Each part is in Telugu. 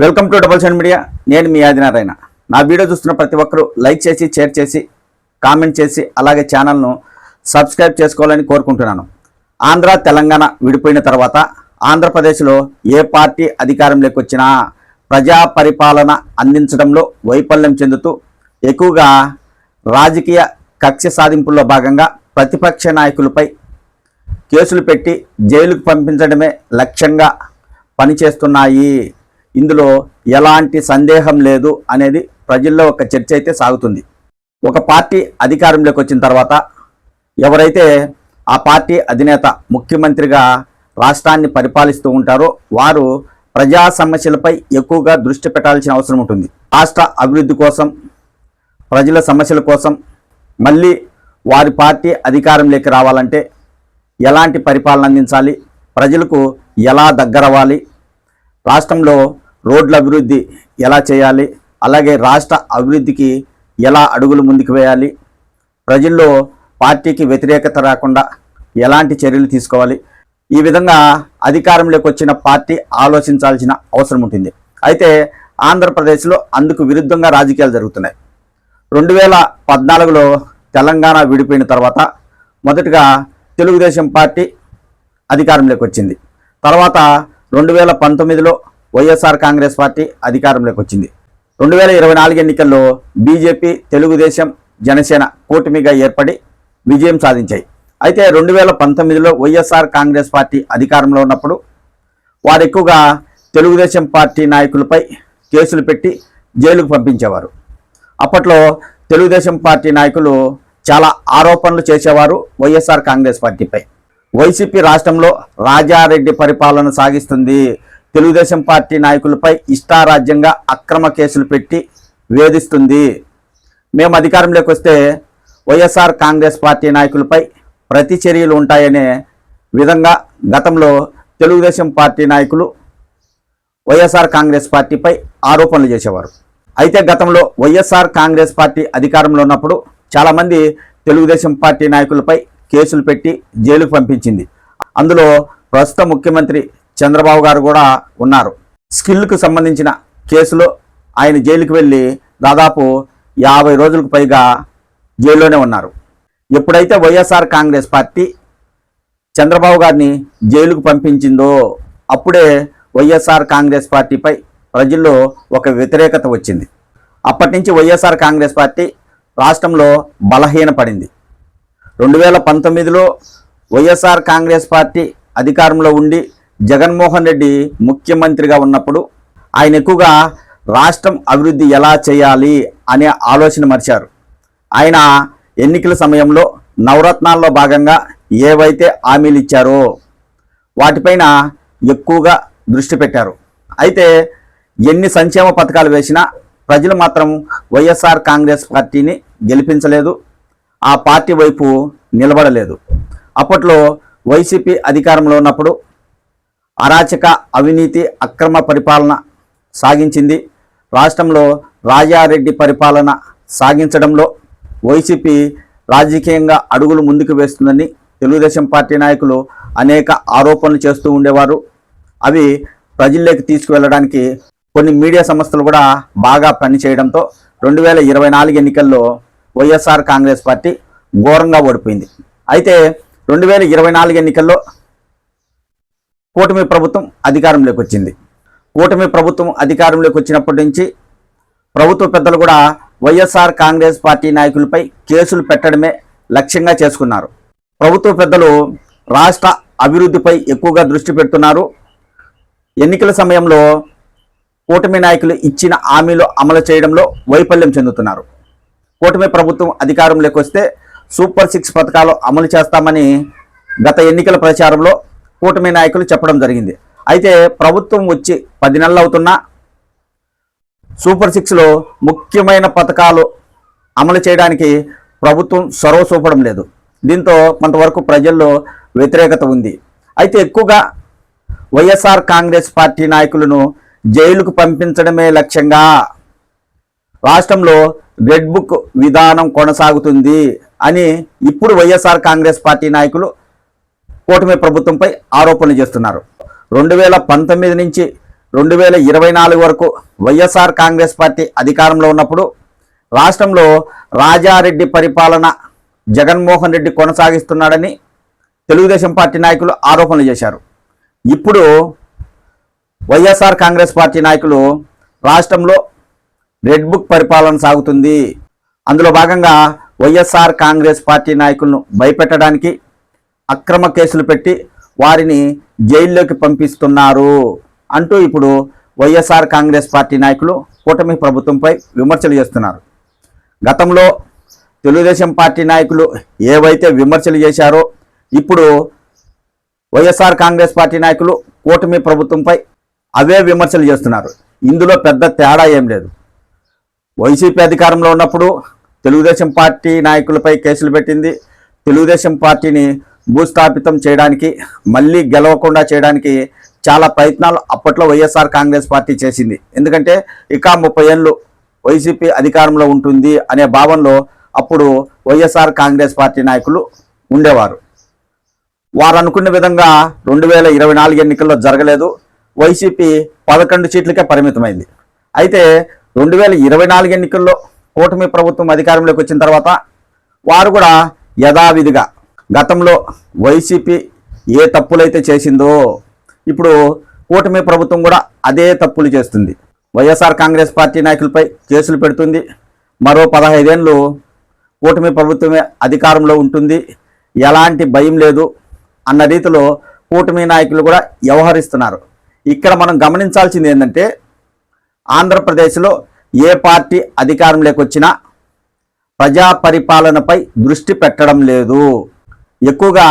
Welcome to double seven media. నేను మీ ఆదినారాయణ. నా వీడియో చూస్తున్న ప్రతి ఒక్కరూ లైక్ చేసి, షేర్ చేసి, కామెంట్ చేసి, అలాగే ఛానల్ను సబ్స్క్రైబ్ చేసుకోవాలని కోరుకుంటున్నాను. ఆంధ్ర తెలంగాణ విడిపోయిన తర్వాత ఆంధ్రప్రదేశ్లో ఏ పార్టీ అధికారంలోకి వచ్చినా ప్రజా పరిపాలన అందించడంలో వైఫల్యం చెందుతూ ఎక్కువగా రాజకీయ కక్ష సాధింపుల్లో భాగంగా ప్రతిపక్ష నాయకులపై కేసులు పెట్టి జైలుకు పంపించడమే లక్ష్యంగా పనిచేస్తున్నాయి. ఇందులో ఎలాంటి సందేహం లేదు అనేది ప్రజల్లో ఒక చర్చ అయితే సాగుతుంది. ఒక పార్టీ అధికారంలోకి వచ్చిన తర్వాత ఎవరైతే ఆ పార్టీ అధినేత ముఖ్యమంత్రిగా రాష్ట్రాన్ని పరిపాలిస్తూ ఉంటారో వారు ప్రజా సమస్యలపై ఎక్కువగా దృష్టి పెట్టాల్సిన అవసరం ఉంటుంది. రాష్ట్ర అభివృద్ధి కోసం, ప్రజల సమస్యల కోసం మళ్ళీ వారి పార్టీ అధికారంలోకి రావాలంటే ఎలాంటి పరిపాలన అందించాలి, ప్రజలకు ఎలా దగ్గరవ్వాలి, రాష్ట్రంలో రోడ్ల అభివృద్ధి ఎలా చేయాలి, అలాగే రాష్ట్ర అభివృద్ధికి ఎలా అడుగులు ముందుకు వేయాలి, ప్రజల్లో పార్టీకి వ్యతిరేకత రాకుండా ఎలాంటి చర్యలు తీసుకోవాలి, ఈ విధంగా అధికారంలోకి వచ్చిన పార్టీ ఆలోచించాల్సిన అవసరం ఉంటుంది. అయితే ఆంధ్రప్రదేశ్లో అందుకు విరుద్ధంగా రాజకీయాలు జరుగుతున్నాయి. 2014లో తెలంగాణ విడిపోయిన తర్వాత మొదటగా తెలుగుదేశం పార్టీ అధికారంలోకి వచ్చింది. తర్వాత 2019లో వైఎస్ఆర్ కాంగ్రెస్ పార్టీ అధికారంలోకి వచ్చింది. 2024 ఎన్నికల్లో బీజేపీ, తెలుగుదేశం, జనసేన కూటమిగా ఏర్పడి విజయం సాధించాయి. అయితే 2019లో వైఎస్ఆర్ కాంగ్రెస్ పార్టీ అధికారంలో ఉన్నప్పుడు వారు ఎక్కువగా తెలుగుదేశం పార్టీ నాయకులపై కేసులు పెట్టి జైలుకు పంపించేవారు. అప్పట్లో తెలుగుదేశం పార్టీ నాయకులు చాలా ఆరోపణలు చేసేవారు వైఎస్ఆర్ కాంగ్రెస్ పార్టీపై. వైసీపీ రాష్ట్రంలో రాజారెడ్డి పరిపాలన సాగిస్తుంది, తెలుగుదేశం పార్టీ నాయకులపై ఇష్టారాజ్యంగా అక్రమ కేసులు పెట్టి వేధిస్తుంది, మేము అధికారంలోకి వస్తే వైఎస్ఆర్ కాంగ్రెస్ పార్టీ నాయకులపై ప్రతి చర్యలు ఉంటాయనే విధంగా గతంలో తెలుగుదేశం పార్టీ నాయకులు వైఎస్ఆర్ కాంగ్రెస్ పార్టీపై ఆరోపణలు చేసేవారు. అయితే గతంలో వైఎస్ఆర్ కాంగ్రెస్ పార్టీ అధికారంలో ఉన్నప్పుడు చాలామంది తెలుగుదేశం పార్టీ నాయకులపై కేసులు పెట్టి జైలుకు పంపించింది. అందులో ప్రస్తుత ముఖ్యమంత్రి చంద్రబాబు గారు కూడా ఉన్నారు. స్కిల్కు సంబంధించిన కేసులో ఆయన జైలుకు వెళ్ళి దాదాపు 50 రోజులకు పైగా జైల్లోనే ఉన్నారు. ఎప్పుడైతే వైఎస్ఆర్ కాంగ్రెస్ పార్టీ చంద్రబాబు గారిని జైలుకు పంపించిందో అప్పుడే వైఎస్ఆర్ కాంగ్రెస్ పార్టీపై ప్రజల్లో ఒక వ్యతిరేకత వచ్చింది. అప్పటి నుంచి వైఎస్ఆర్ కాంగ్రెస్ పార్టీ రాష్ట్రంలో బలహీనపడింది. 2019లో వైఎస్ఆర్ కాంగ్రెస్ పార్టీ అధికారంలో ఉండి జగన్మోహన్ రెడ్డి ముఖ్యమంత్రిగా ఉన్నప్పుడు ఆయన ఎక్కువగా రాష్ట్రం అభివృద్ధి ఎలా చేయాలి అనే ఆలోచన మర్చారు. ఆయన ఎన్నికల సమయంలో నవరత్నాల్లో భాగంగా ఏవైతే హామీలు ఇచ్చారో వాటిపైన ఎక్కువగా దృష్టి పెట్టారు. అయితే ఎన్ని సంక్షేమ పథకాలు వేసినా ప్రజలు మాత్రం వైఎస్ఆర్ కాంగ్రెస్ పార్టీని గెలిపించలేదు, ఆ పార్టీ వైపు నిలబడలేదు. అప్పట్లో వైసీపీ అధికారంలో ఉన్నప్పుడు అరాచక, అవినీతి, అక్రమ పరిపాలన సాగించింది. రాష్ట్రంలో రాజారెడ్డి పరిపాలన సాగించడంలో వైసీపీ రాజకీయంగా అడుగులు ముందుకు వేస్తుందని తెలుగుదేశం పార్టీ నాయకులు అనేక ఆరోపణలు చేస్తూ ఉండేవారు. అవి ప్రజల్లోకి తీసుకువెళ్ళడానికి కొన్ని మీడియా సంస్థలు కూడా బాగా పనిచేయడంతో 2024 ఎన్నికల్లో వైఎస్ఆర్ కాంగ్రెస్ పార్టీ ఘోరంగా ఓడిపోయింది. అయితే 2024 ఎన్నికల్లో కూటమి ప్రభుత్వం అధికారంలోకి వచ్చింది. కూటమి ప్రభుత్వం అధికారంలోకి వచ్చినప్పటి నుంచి ప్రభుత్వ పెద్దలు కూడా వైఎస్ఆర్ కాంగ్రెస్ పార్టీ నాయకులపై కేసులు పెట్టడమే లక్ష్యంగా చేసుకున్నారు. ప్రభుత్వ పెద్దలు రాష్ట్ర అభివృద్ధిపై ఎక్కువగా దృష్టి పెడుతున్నారు. ఎన్నికల సమయంలో కూటమి నాయకులు ఇచ్చిన హామీలు అమలు చేయడంలో వైఫల్యం చెందుతున్నారు. కూటమి ప్రభుత్వం అధికారంలోకి వస్తే సూపర్ 6 పథకాలు అమలు చేస్తామని గత ఎన్నికల ప్రచారంలో కూటమి నాయకులు చెప్పడం జరిగింది. అయితే ప్రభుత్వం వచ్చి 10 నెలలు అవుతున్నా సూపర్ 6లో ముఖ్యమైన పథకాలు అమలు చేయడానికి ప్రభుత్వం చొరవ చూపడం లేదు. దీంతో కొంతవరకు ప్రజల్లో వ్యతిరేకత ఉంది. అయితే ఎక్కువగా వైఎస్ఆర్ కాంగ్రెస్ పార్టీ నాయకులను జైలుకు పంపించడమే లక్ష్యంగా రాష్ట్రంలో రెడ్ బుక్ విధానం కొనసాగుతుంది అని ఇప్పుడు వైఎస్ఆర్ కాంగ్రెస్ పార్టీ నాయకులు కూటమి ప్రభుత్వంపై ఆరోపణలు చేస్తున్నారు. 2019 నుంచి 2024 వరకు వైఎస్ఆర్ కాంగ్రెస్ పార్టీ అధికారంలో ఉన్నప్పుడు రాష్ట్రంలో రాజారెడ్డి పరిపాలన జగన్మోహన్ రెడ్డి కొనసాగిస్తున్నాడని తెలుగుదేశం పార్టీ నాయకులు ఆరోపణలు చేశారు. ఇప్పుడు వైఎస్ఆర్ కాంగ్రెస్ పార్టీ నాయకులు రాష్ట్రంలో రెడ్ బుక్ పరిపాలన సాగుతుంది, అందులో భాగంగా వైఎస్ఆర్ కాంగ్రెస్ పార్టీ నాయకులను భయపెట్టడానికి అక్రమ కేసులు పెట్టి వారిని జైల్లోకి పంపిస్తున్నారు అంటూ ఇప్పుడు వైఎస్ఆర్ కాంగ్రెస్ పార్టీ నాయకులు కూటమి ప్రభుత్వంపై విమర్శలు చేస్తున్నారు. గతంలో తెలుగుదేశం పార్టీ నాయకులు ఏవైతే విమర్శలు చేశారో ఇప్పుడు వైఎస్ఆర్ కాంగ్రెస్ పార్టీ నాయకులు కూటమి ప్రభుత్వంపై అవే విమర్శలు చేస్తున్నారు. ఇందులో పెద్ద తేడా ఏం లేదు. వైసీపీ అధికారంలో ఉన్నప్పుడు తెలుగుదేశం పార్టీ నాయకులపై కేసులు పెట్టింది, తెలుగుదేశం పార్టీని భూస్థాపితం చేయడానికి, మళ్ళీ గెలవకుండా చేయడానికి చాలా ప్రయత్నాలు అప్పట్లో వైఎస్ఆర్ కాంగ్రెస్ పార్టీ చేసింది. ఎందుకంటే ఇక 30 ఏళ్ళు వైసీపీ అధికారంలో ఉంటుంది అనే భావనలో అప్పుడు వైఎస్ఆర్ కాంగ్రెస్ పార్టీ నాయకులు ఉండేవారు. వారు అనుకున్న విధంగా 2024 ఎన్నికల్లో జరగలేదు. వైసీపీ 11 సీట్లకే పరిమితమైంది. అయితే 2024 ఎన్నికల్లో కూటమి ప్రభుత్వం అధికారంలోకి వచ్చిన తర్వాత వారు కూడా యథావిధిగా గతంలో వైసీపీ ఏ తప్పులైతే చేసిందో ఇప్పుడు కూటమి ప్రభుత్వం కూడా అదే తప్పులు చేస్తుంది. వైఎస్ఆర్ కాంగ్రెస్ పార్టీ నాయకులపై కేసులు పెడుతుంది. మరో 15 ఏళ్ళు కూటమి ప్రభుత్వమే అధికారంలో ఉంటుంది, ఎలాంటి భయం లేదు అన్న రీతిలో కూటమి నాయకులు కూడా వ్యవహరిస్తున్నారు. ఇక్కడ మనం గమనించాల్సింది ఏంటంటే ఆంధ్రప్రదేశ్లో ఏ పార్టీ అధికారంలోకి వచ్చినా ప్రజా పరిపాలనపై దృష్టి పెట్టడం లేదు. ఎక్కువగా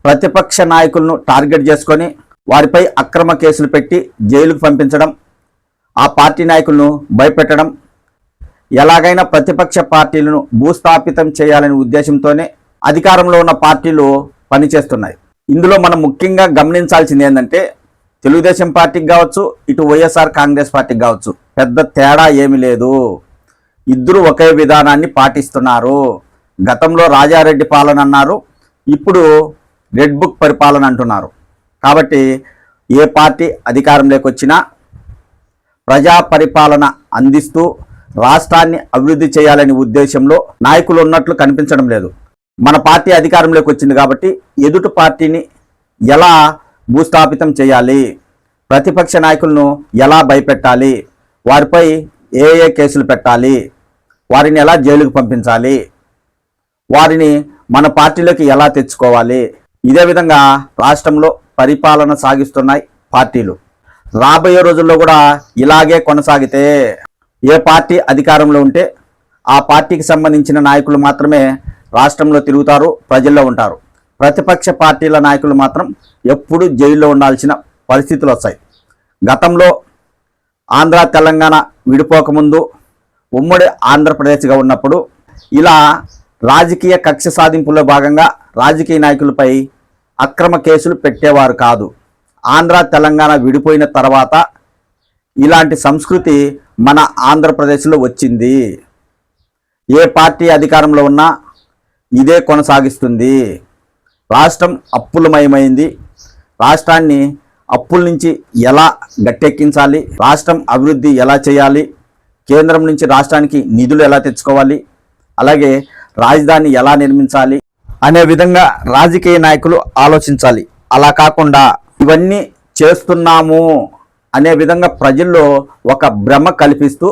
ప్రతిపక్ష నాయకులను టార్గెట్ చేసుకొని వారిపై అక్రమ కేసులు పెట్టి జైలుకు పంపించడం, ఆ పార్టీ నాయకులను భయపెట్టడం, ఎలాగైనా ప్రతిపక్ష పార్టీలను భూస్థాపితం చేయాలనే ఉద్దేశంతోనే అధికారంలో ఉన్న పార్టీలు పనిచేస్తున్నాయి. ఇందులో మనం ముఖ్యంగా గమనించాల్సింది ఏంటంటే తెలుగుదేశం పార్టీకి కావచ్చు, ఇటు వైఎస్ఆర్ కాంగ్రెస్ పార్టీకి కావచ్చు పెద్ద తేడా ఏమీ లేదు. ఇద్దరు ఒకే విధానాన్ని పాటిస్తున్నారు. గతంలో రాజారెడ్డి పాలన అన్నారు, ఇప్పుడు రెడ్ బుక్ పరిపాలన అంటున్నారు. కాబట్టి ఏ పార్టీ అధికారంలోకి వచ్చినా ప్రజా పరిపాలన అందిస్తూ రాష్ట్రాన్ని అభివృద్ధి చేయాలనే ఉద్దేశంలో నాయకులు ఉన్నట్లు కనిపించడం లేదు. మన పార్టీ అధికారంలోకి వచ్చింది కాబట్టి ఎదుటి పార్టీని ఎలా భూస్థాపితం చేయాలి, ప్రతిపక్ష నాయకులను ఎలా భయపెట్టాలి, వారిపై ఏ కేసులు పెట్టాలి, వారిని ఎలా జైలుకు పంపించాలి, వారిని మన పార్టీలోకి ఎలా తెచ్చుకోవాలి, ఇదే విధంగా రాష్ట్రంలో పరిపాలన సాగిస్తున్నాయి పార్టీలు. రాబోయే రోజుల్లో కూడా ఇలాగే కొనసాగితే ఏ పార్టీ అధికారంలో ఉంటే ఆ పార్టీకి సంబంధించిన నాయకులు మాత్రమే రాష్ట్రంలో తిరుగుతారు, ప్రజల్లో ఉంటారు. ప్రతిపక్ష పార్టీల నాయకులు మాత్రం ఎప్పుడు జైల్లో ఉండాల్సిన పరిస్థితులు వస్తాయి. గతంలో ఆంధ్ర తెలంగాణ విడిపోకముందు ఉమ్మడి ఆంధ్రప్రదేశ్గా ఉన్నప్పుడు ఇలా రాజకీయ కక్ష సాధింపులో భాగంగా రాజకీయ నాయకులపై అక్రమ కేసులు పెట్టేవారు కాదు. ఆంధ్ర తెలంగాణ విడిపోయిన తర్వాత ఇలాంటి సంస్కృతి మన ఆంధ్రప్రదేశ్లో వచ్చింది. ఏ పార్టీ అధికారంలో ఉన్నా ఇదే కొనసాగిస్తుంది. రాష్ట్రం అప్పులమయమైంది. రాష్ట్రాన్ని అప్పుల నుంచి ఎలా గట్టెక్కించాలి, రాష్ట్రం అభివృద్ధి ఎలా చేయాలి, కేంద్రం నుంచి రాష్ట్రానికి నిధులు ఎలా తెచ్చుకోవాలి, అలాగే రాజధాని ఎలా నిర్మించాలి అనే విధంగా రాజకీయ నాయకులు ఆలోచించాలి. అలా కాకుండా ఇవన్నీ చేస్తున్నాము అనే విధంగా ప్రజల్లో ఒక భ్రమ కల్పిస్తూ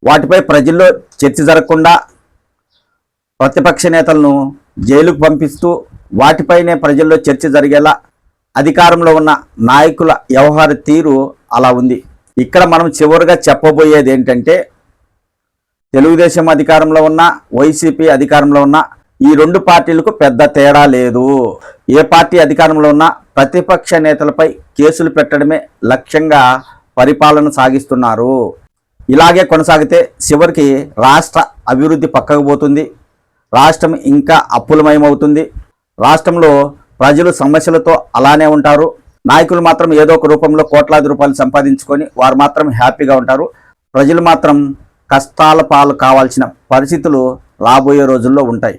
వాటిపై ప్రజల్లో చర్చ జరగకుండా ప్రతిపక్ష నేతలను జైలుకు పంపిస్తూ వాటిపైనే ప్రజల్లో చర్చ జరిగేలా అధికారంలో ఉన్న నాయకుల వ్యవహార తీరు అలా ఉంది. ఇక్కడ మనం చివరిగా చెప్పబోయేది ఏంటంటే తెలుగుదేశం అధికారంలో ఉన్న, వైసీపీ అధికారంలో ఉన్న ఈ రెండు పార్టీలకు పెద్ద తేడా లేదు. ఏ పార్టీ అధికారంలో ఉన్నా ప్రతిపక్ష నేతలపై కేసులు పెట్టడమే లక్ష్యంగా పరిపాలన సాగిస్తున్నారు. ఇలాగే కొనసాగితే చివరికి రాష్ట్ర అభివృద్ధి పక్కకు పోతుంది. రాష్ట్రం ఇంకా అప్పులమయమవుతుంది. రాష్ట్రంలో ప్రజలు సమస్యలతో అలానే ఉంటారు. నాయకులు మాత్రం ఏదో ఒక రూపంలో కోట్లాది రూపాయలు సంపాదించుకొని వారు మాత్రం హ్యాపీగా ఉంటారు. ప్రజలు మాత్రం కష్టాల పాలు కావాల్సిన పరిస్థితులు రాబోయే రోజుల్లో ఉంటాయి.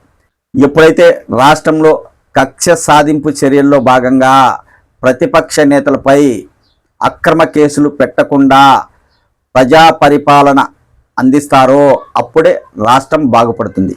ఎప్పుడైతే రాష్ట్రంలో కక్ష సాధింపు చర్యల్లో భాగంగా ప్రతిపక్ష నేతలపై అక్రమ కేసులు పెట్టకుండా ప్రజా పరిపాలన అందిస్తారో అప్పుడే రాష్ట్రం బాగుపడుతుంది.